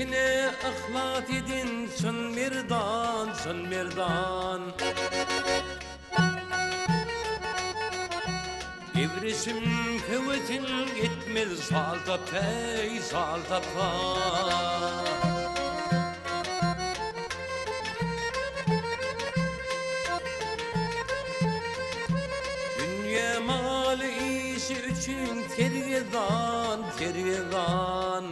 Kine ahlat edin çın merdan, çın merdan. Evresim kuvvetin etmez salta pey, salta pa. Dünya malı işi için teryedan, teryedan.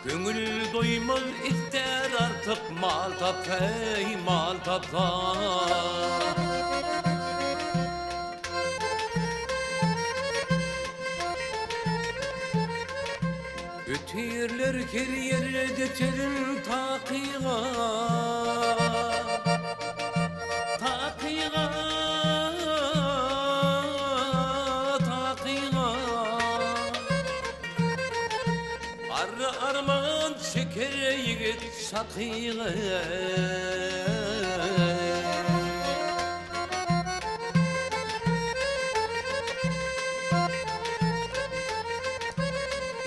Gönül doymaz ister artık mal tapey, mal tapa. Ötürler her yerde terin takiga, takiga, takiga. Arman şeker yigit sakiga.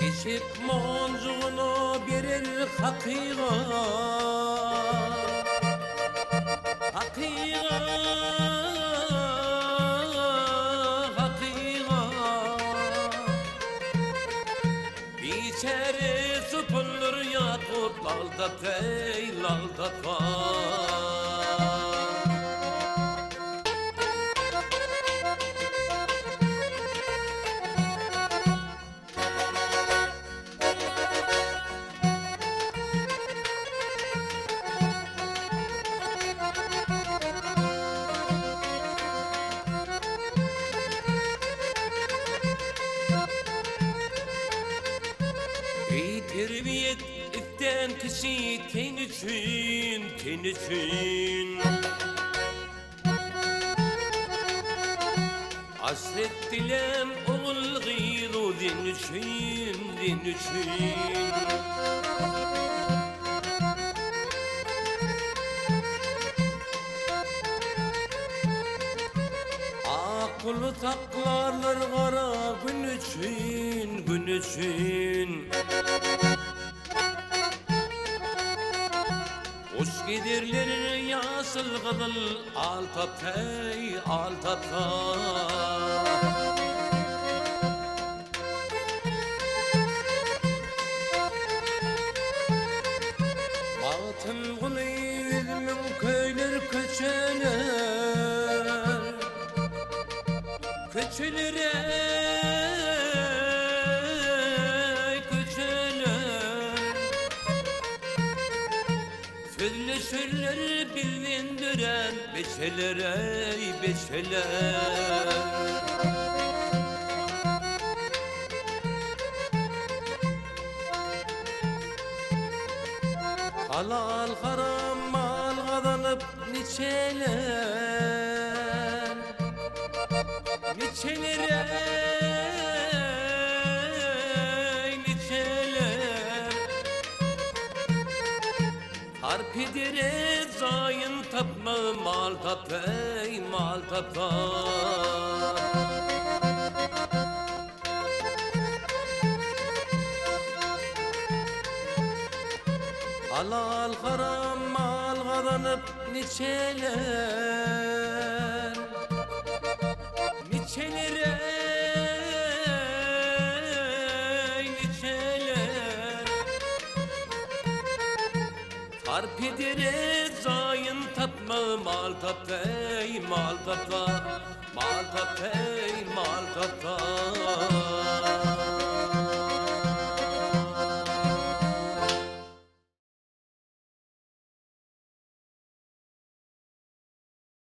İşik moncuğunu verir hakiga, hakiga, hakiga. İçeri süpürür yakut lalda pey, lalda pa. Terbiyet itten kişi ten için, ten için. Hasret dilem oğul gıyru din için, din için. Aklı taklarlar kara gün için, gün için. Hoş giderler yasıl kızıl alta pey, alta pa. Batın kulu yüzümün köyler köçeler, köçeler ey, köçeler. Sözlü sözleri bilindiren beçeler ey, beçeler. Halal haram mal kazanıp niçeler, niçeler ey, niçeler. Harp edere zayın tapma mal tapey, mal tapa. Halal haram mal kazanıp niçeler, niçeler ey, niçeler. Harp edere zayın tapma mal tapey, mal tapa, mal tapey, mal tapa.